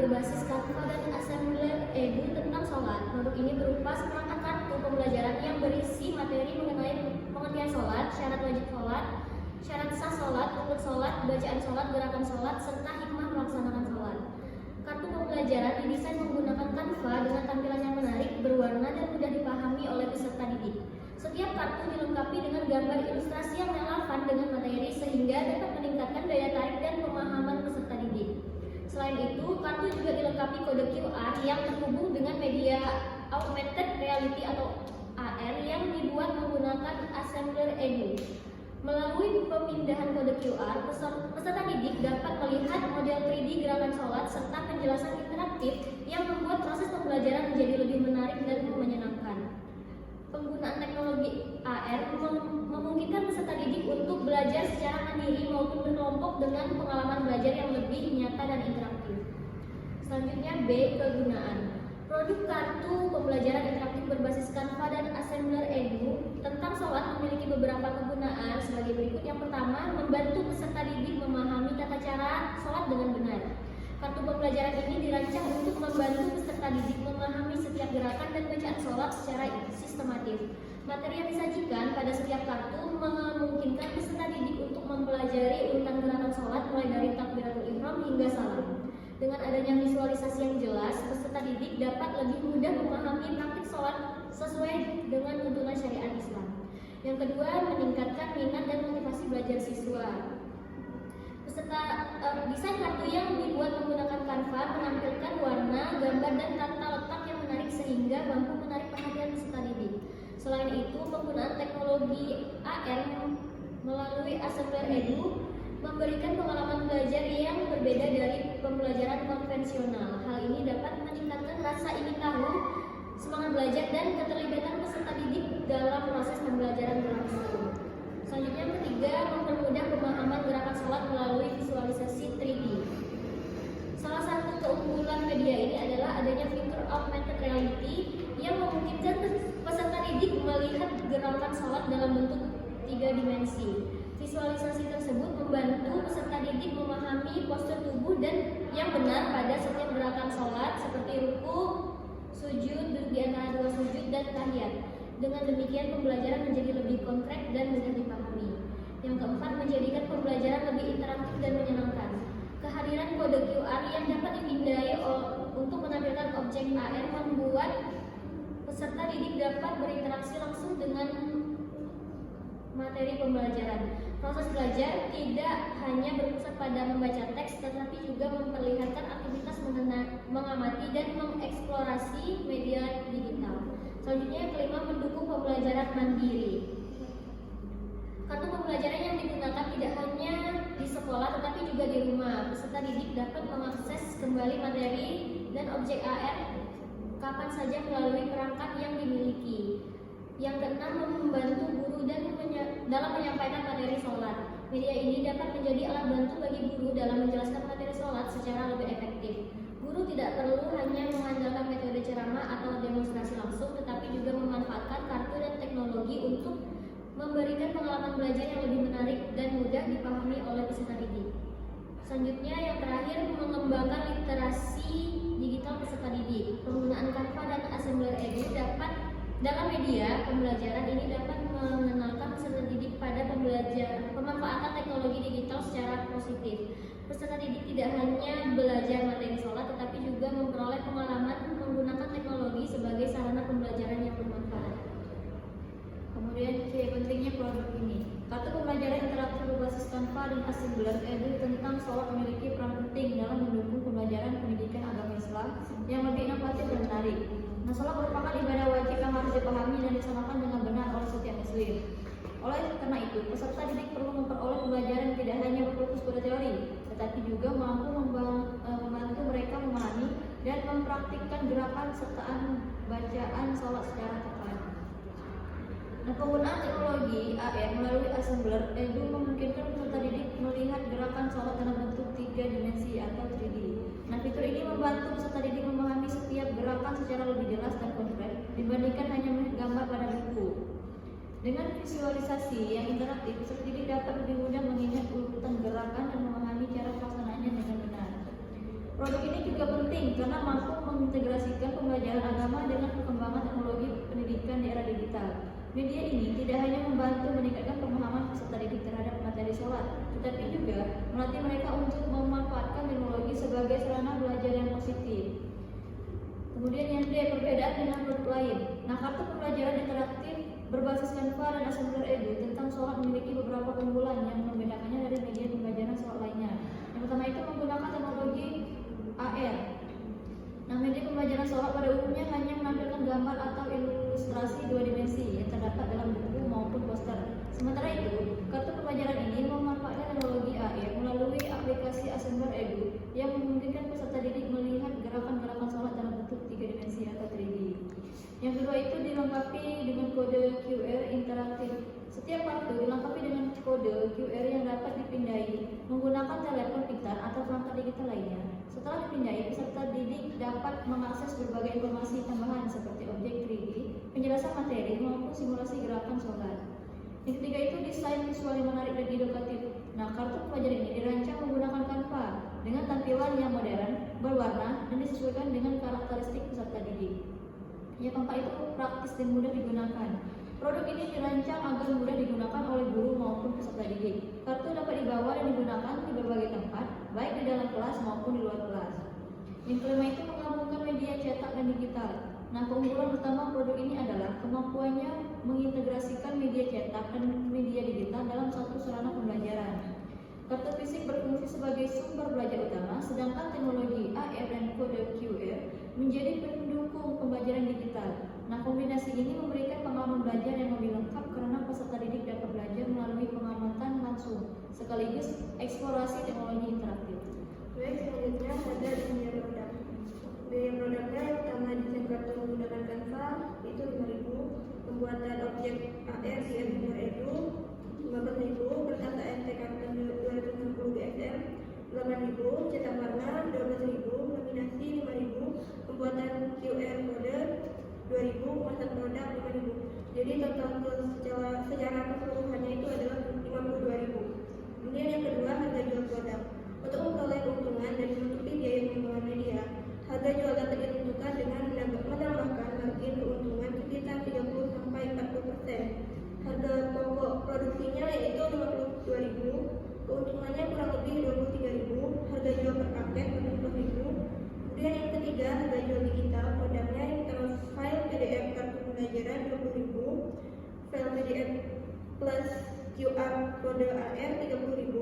berbasis Canva dan Assembler Edu tentang sholat. Produk ini berupa seperangkat kartu pembelajaran yang berisi materi mengenai pengertian sholat, syarat wajib sholat, syarat sah sholat, rukun sholat, bacaan sholat, gerakan sholat, serta hikmah melaksanakan sholat. Kartu pembelajaran didesain menggunakan Canva dengan tampilan yang menarik, berwarna, dan mudah dipahami oleh peserta didik. Setiap kartu dilengkapi dengan gambar ilustrasi yang relevan dengan materi sehingga dapat meningkatkan daya tarik dan pemahaman peserta didik. Selain itu, kartu juga dilengkapi kode QR yang terhubung dengan media augmented reality atau AR yang dibuat menggunakan Assembler Edu. Melalui pemindahan kode QR, peserta didik dapat melihat model 3D gerakan sholat serta penjelasan interaktif yang membuat proses pembelajaran menjadi lebih menarik dan menyenangkan. Penggunaan teknologi AR memungkinkan peserta didik untuk belajar secara mandiri maupun berkelompok dengan pengalaman belajar yang lebih nyata dan interaktif. Selanjutnya B. Kegunaan. Produk kartu pembelajaran interaktif berbasis Canva dan Assembler Edu tentang sholat memiliki beberapa kegunaan sebagai berikut. Yang pertama, membantu peserta didik memahami tata cara sholat dengan benar. Kartu pembelajaran ini dirancang untuk membantu peserta didik memahami setiap gerakan dan bacaan sholat secara sistematis. Materi yang disajikan pada setiap kartu memungkinkan peserta didik untuk mempelajari urutan gerakan sholat mulai dari takbiratul ihram hingga salam. Dengan adanya visualisasi yang jelas, peserta didik dapat lebih mudah memahami praktik sholat sesuai dengan tuntunan syariat Islam. Yang kedua, meningkatkan minat dan motivasi belajar siswa. Desain kartu yang dibuat menggunakan Canva menampilkan warna, gambar, dan tata letak yang menarik sehingga mampu menarik perhatian peserta didik. Selain itu, penggunaan teknologi AR melalui Assembler Edu memberikan pengalaman belajar yang berbeda dari pembelajaran konvensional. Hal ini dapat meningkatkan rasa ingin tahu, semangat belajar, dan keterlibatan peserta didik dalam proses pembelajaran berlangsung. Selanjutnya yang ketiga, mempermudah pemahaman gerakan sholat melalui visualisasi 3D. Salah satu keunggulan media ini adalah adanya fitur augmented reality yang memungkinkan peserta didik melihat gerakan sholat dalam bentuk 3 dimensi. Visualisasi tersebut membantu peserta didik memahami postur tubuh dan yang benar pada setiap gerakan sholat seperti ruku, sujud, duduk di antara dua sujud, dan tahiyat. Dengan demikian pembelajaran menjadi lebih konkret dan mudah dipahami. Yang keempat, menjadikan pembelajaran lebih interaktif dan menyenangkan. Kehadiran kode QR yang dapat dipindai untuk menampilkan objek AR membuat peserta didik dapat berinteraksi langsung dengan materi pembelajaran. Proses belajar tidak hanya berpusat pada membaca teks, tetapi juga memperlihatkan aktivitas mengamati dan mengeksplorasi media digital. Selanjutnya yang kelima, mendukung pembelajaran mandiri. Kartu pembelajaran yang digunakan tidak hanya di sekolah tetapi juga di rumah. Peserta didik dapat mengakses kembali materi dan objek AR kapan saja melalui perangkat yang dimiliki. Yang keenam, membantu guru dalam menyampaikan materi sholat. Media ini dapat menjadi alat bantu bagi guru dalam menjelaskan materi sholat secara lebih efektif. Guru tidak perlu hanya mengandalkan metode ceramah atau demonstrasi langsung, tetapi juga memanfaatkan kartu dan teknologi untuk memberikan pengalaman belajar yang lebih menarik dan mudah dipahami oleh peserta didik. Selanjutnya yang terakhir, mengembangkan literasi digital peserta didik. Penggunaan Canva dan Assembler Edu dalam media pembelajaran ini dapat mengenalkan peserta didik pada pemanfaatan teknologi digital secara positif. Peserta didik tidak hanya belajar materi sholat, tetapi juga memperoleh pengalaman menggunakan teknologi sebagai sarana pembelajaran yang bermanfaat. Kemudian pentingnya produk ini. Kartu pembelajaran interaktif berbasis Canva dan Assembler Edu tentang sholat memiliki peran penting dalam mendukung pembelajaran pendidikan agama Islam yang lebih inovatif dan menarik. Nah, sholat merupakan ibadah wajib yang harus dipahami dan dilaksanakan dengan benar oleh setiap muslim. Oleh karena itu, peserta didik perlu memperoleh pembelajaran tidak hanya berfokus pada teori, tetapi juga mampu membantu mereka memahami dan mempraktikkan gerakan serta bacaan sholat secara tepat. Nah, penggunaan teknologi AR melalui Assembler Edu memungkinkan peserta didik melihat gerakan sholat dalam bentuk 3 dimensi atau 3D. Nah, fitur ini membantu peserta didik memahami setiap gerakan secara lebih jelas dan konkret dibandingkan hanya melihat gambar pada buku. Dengan visualisasi yang interaktif, peserta didik dapat lebih mudah mengingat urutan gerakan dan memahami cara pelaksanaannya dengan benar. Produk ini juga penting mengintegrasikan pembelajaran agama dengan perkembangan teknologi pendidikan di era digital. Media ini tidak hanya membantu meningkatkan pemahaman peserta didik terhadap materi sholat, tetapi juga melatih mereka untuk memanfaatkan teknologi sebagai sarana belajar yang positif. Kemudian yang D, perbedaan dengan produk lain. Nah, kartu pembelajaran interaktif berbasis Canva dan Assembler Edu tentang sholat memiliki beberapa keunggulan yang membedakannya dari media pembelajaran sholat lainnya. Yang pertama itu menggunakan teknologi AR. Nah, media pembelajaran sholat pada umumnya hanya menampilkan gambar atau ilustrasi dua dimensi yang terdapat dalam buku maupun poster. Sementara itu, kartu pembelajaran ini memanfaatkan teknologi AR melalui aplikasi Assembler Edu yang memungkinkan peserta didik melihat gerakan-gerakan sholat dalam bentuk 3 dimensi atau 3D. Yang kedua itu dilengkapi dengan kode QR interaktif. Setiap kartu dilengkapi dengan kode QR yang dapat dipindai menggunakan telepon pintar atau perangkat digital lainnya. Setelah dipindai, peserta didik dapat mengakses berbagai informasi tambahan seperti objek 3D, penjelasan materi maupun simulasi gerakan sholat. Yang ketiga itu desain visual yang menarik dan edukatif. Nah, kartu pembelajaran ini dirancang menggunakan Canva dengan tampilan yang modern, berwarna, dan disesuaikan dengan karakteristik peserta didik. Yang keempat itu praktis dan mudah digunakan. Produk ini dirancang agar mudah digunakan oleh guru maupun peserta didik. Kartu dapat dibawa dan digunakan di berbagai tempat, baik di dalam kelas maupun di luar kelas. Yang kelima itu menggabungkan media cetak dan digital. Nah, keunggulan utama produk ini adalah kemampuannya mengintegrasikan media cetak dan media digital dalam satu sarana pembelajaran. Kartu fisik berfungsi sebagai sumber belajar utama, sedangkan teknologi AR dan kode QR menjadi pendukung pembelajaran digital. Nah, kombinasi ini memberikan pengalaman belajar yang lebih lengkap karena peserta didik dapat belajar melalui pengamatan langsung, sekaligus eksplorasi teknologi interaktif. Baik, selanjutnya ada biaya produk. Biaya produknya yang pertama desain kartu menggunakan Canva itu 5.000, pembuatan objek AR di Assembler Edu 15.000, kertas AST karton 260 GSM 8.000, cetak warna 12.000, laminasi 5.000, pembuatan QR kode 2.000, pemasan produk 5.000. Jadi total secara keseluruhannya itu adalah 52.000. Kemudian yang kedua, harga jual produk. Untuk memperoleh keuntungan dan menutupi biaya pengembangan media, harga jual dapat ditentukan dengan menambahkan margin keuntungan sekitar 30-40%. Harga pokok produksinya yaitu 52.000, keuntungannya kurang lebih 23.000, harga jual per paket 40.000. Kemudian yang ketiga, harga jual digital produknya yang terus file PDF kartu pembelajaran 20.000, file PDF plus QR kode AR 30.000,